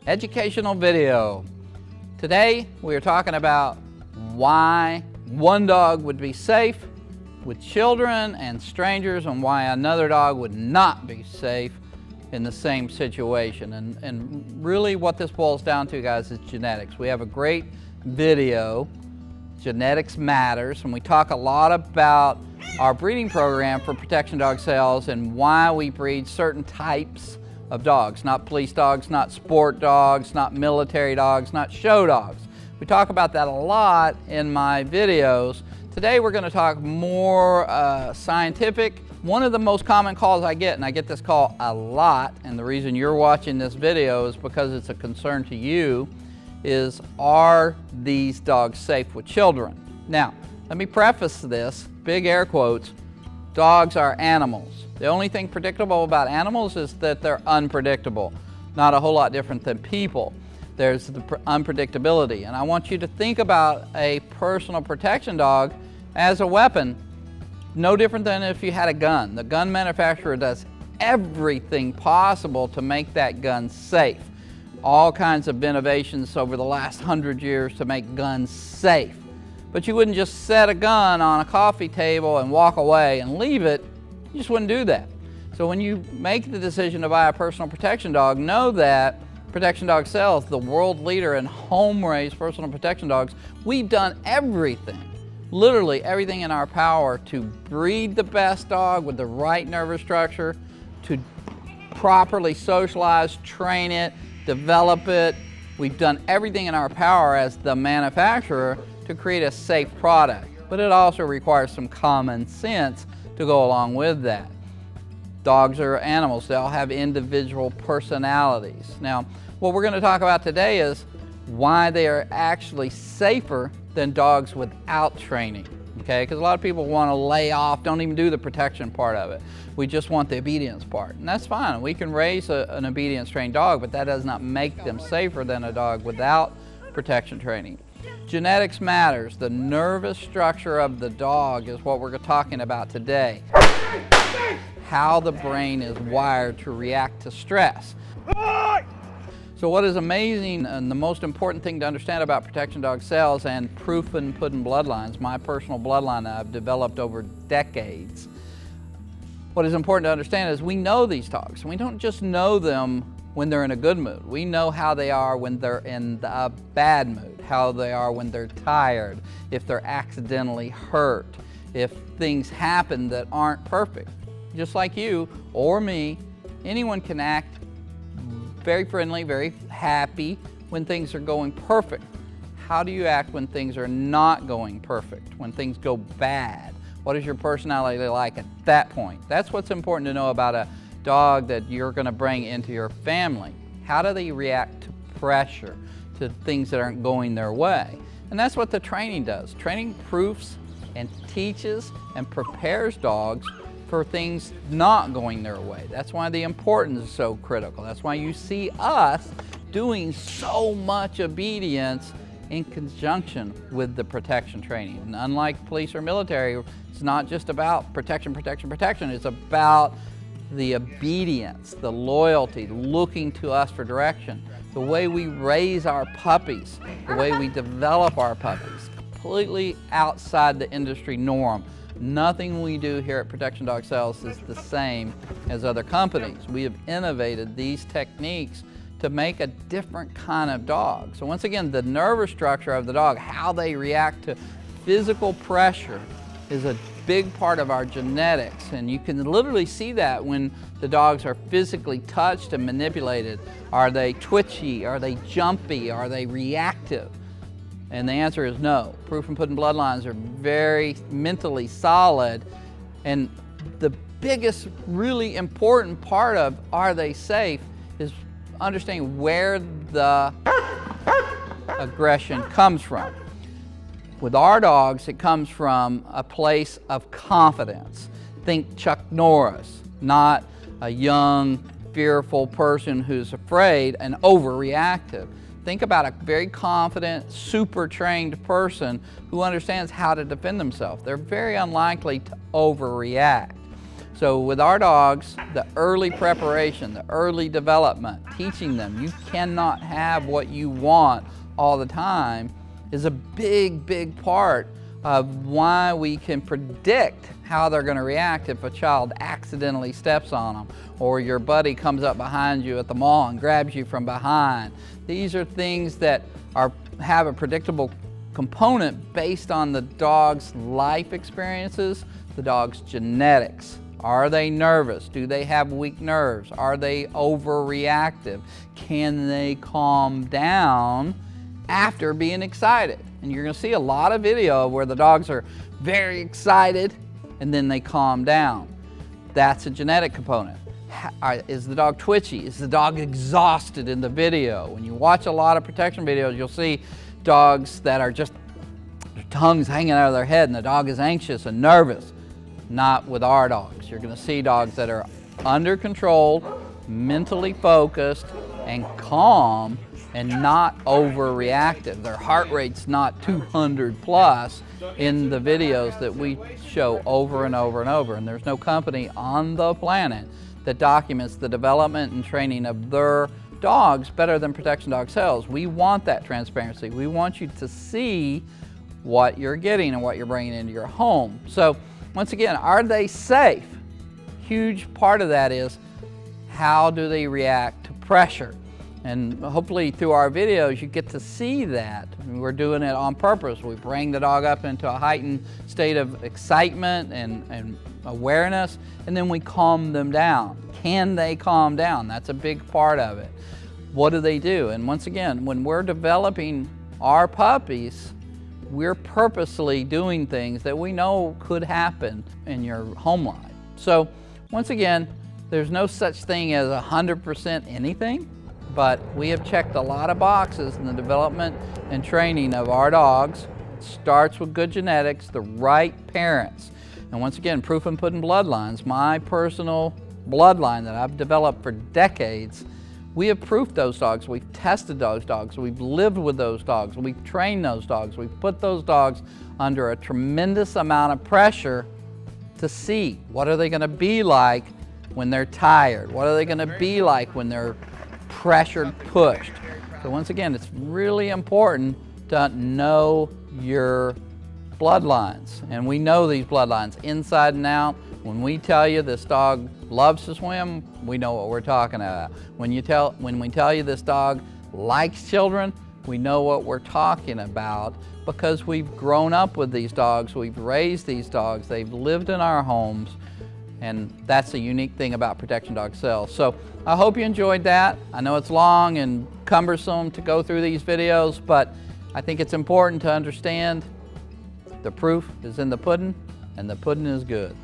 Educational video. Today we are talking about why one dog would be safe with children and strangers and why another dog would not be safe in the same situation. And really what this boils down to, guys, is genetics. We have a great video, Genetics Matters, and we talk a lot about our breeding program for protection dog sales and why we breed certain types of dogs, not police dogs, not sport dogs, not military dogs, not show dogs. We talk about that a lot in my videos. Today we're going to talk more scientific. One of the most common calls I get, and I get this call a lot, and the reason you're watching this video is because it's a concern to you, is are these dogs safe with children? Now, let me preface this, big air quotes, dogs are animals. The only thing predictable about animals is that they're unpredictable. Not a whole lot different than people. There's the unpredictability. And I want you to think about a personal protection dog as a weapon, no different than if you had a gun. The gun manufacturer does everything possible to make that gun safe. All kinds of innovations over the last 100 years to make guns safe. But you wouldn't just set a gun on a coffee table and walk away and leave it. You just wouldn't do that. So when you make the decision to buy a personal protection dog, know that Protection Dog Sales, the world leader in home-raised personal protection dogs, we've done everything, literally everything in our power to breed the best dog with the right nervous structure, to properly socialize, train it, develop it. We've done everything in our power as the manufacturer to create a safe product. But it also requires some common sense to go along with that. Dogs are animals. They all have individual personalities. Now, what we're going to talk about today is why they are actually safer than dogs without training. Okay, because a lot of people want to lay off, don't even do the protection part of it. We just want the obedience part, and that's fine. We can raise an obedience trained dog, but that does not make them safer than a dog without protection training. Genetics matters. The nervous structure of the dog is what we're talking about today. How the brain is wired to react to stress. So what is amazing and the most important thing to understand about protection dog sales and proof and pudding bloodlines, my personal bloodline that I've developed over decades, what is important to understand is we know these dogs, and we don't just know them when they're in a good mood. We know how they are when they're in a bad mood, how they are when they're tired, if they're accidentally hurt, if things happen that aren't perfect. Just like you or me, anyone can act very friendly, very happy when things are going perfect. How do you act when things are not going perfect, when things go bad? What is your personality like at that point? That's what's important to know about a dog that you're going to bring into your family. How do they react to pressure, to things that aren't going their way? And that's what the training does. Training proofs and teaches and prepares dogs for things not going their way. That's why the importance is so critical. That's why you see us doing so much obedience in conjunction with the protection training. And unlike police or military, it's not just about protection. It's about the obedience, the loyalty, looking to us for direction. The way we raise our puppies, the way we develop our puppies, completely outside the industry norm. Nothing we do here at Protection Dog Sales is the same as other companies. We have innovated these techniques to make a different kind of dog. So once again, the nervous structure of the dog, how they react to physical pressure, is a big part of our genetics. And you can literally see that when the dogs are physically touched and manipulated. Are they twitchy? Are they jumpy? Are they reactive? And the answer is no. Proof and pudding bloodlines are very mentally solid. And the biggest, really important part of are they safe is understanding where the aggression comes from. With our dogs, it comes from a place of confidence. Think Chuck Norris, not a young, fearful person who's afraid and overreactive. Think about a very confident, super trained person who understands how to defend themselves. They're very unlikely to overreact. So with our dogs, the early preparation, the early development, teaching them you cannot have what you want all the time is a big, big part of why we can predict how they're going to react if a child accidentally steps on them, or your buddy comes up behind you at the mall and grabs you from behind. These are things that have a predictable component based on the dog's life experiences, the dog's genetics. Are they nervous? Do they have weak nerves? Are they overreactive? Can they calm down after being excited? And you're going to see a lot of video where the dogs are very excited and then they calm down. That's a genetic component. Is the dog twitchy? Is the dog exhausted in the video? When you watch a lot of protection videos, you'll see dogs that are just, their tongue's hanging out of their head and the dog is anxious and nervous. Not with our dogs. You're going to see dogs that are under control, mentally focused, and calm, and not overreactive. Their heart rate's not 200 plus in the videos that we show over and over and over. And there's no company on the planet that documents the development and training of their dogs better than Protection Dog Sales. We want that transparency. We want you to see what you're getting and what you're bringing into your home. So once again, are they safe? Huge part of that is how do they react to pressure? And hopefully through our videos you get to see that. We're doing it on purpose. We bring the dog up into a heightened state of excitement and awareness, and then we calm them down. Can they calm down? That's a big part of it. What do they do? And once again, when we're developing our puppies, we're purposely doing things that we know could happen in your home life. So once again, there's no such thing as 100% anything, but we have checked a lot of boxes in the development and training of our dogs. It starts with good genetics, the right parents. And once again, proof and pudding bloodlines, my personal bloodline that I've developed for decades. We have proofed those dogs, we've tested those dogs, we've lived with those dogs, we've trained those dogs, we've put those dogs under a tremendous amount of pressure to see what are they going to be like when they're tired, what are they going to be like when they're pressured, pushed. So once again, it's really important to know your bloodlines, and we know these bloodlines inside and out. When we tell you this dog loves to swim, we know what we're talking about. When we tell you this dog likes children, we know what we're talking about because we've grown up with these dogs, we've raised these dogs, they've lived in our homes, and that's a unique thing about Protection Dog Sales. So I hope you enjoyed that. I know it's long and cumbersome to go through these videos, but I think it's important to understand the proof is in the pudding, and the pudding is good.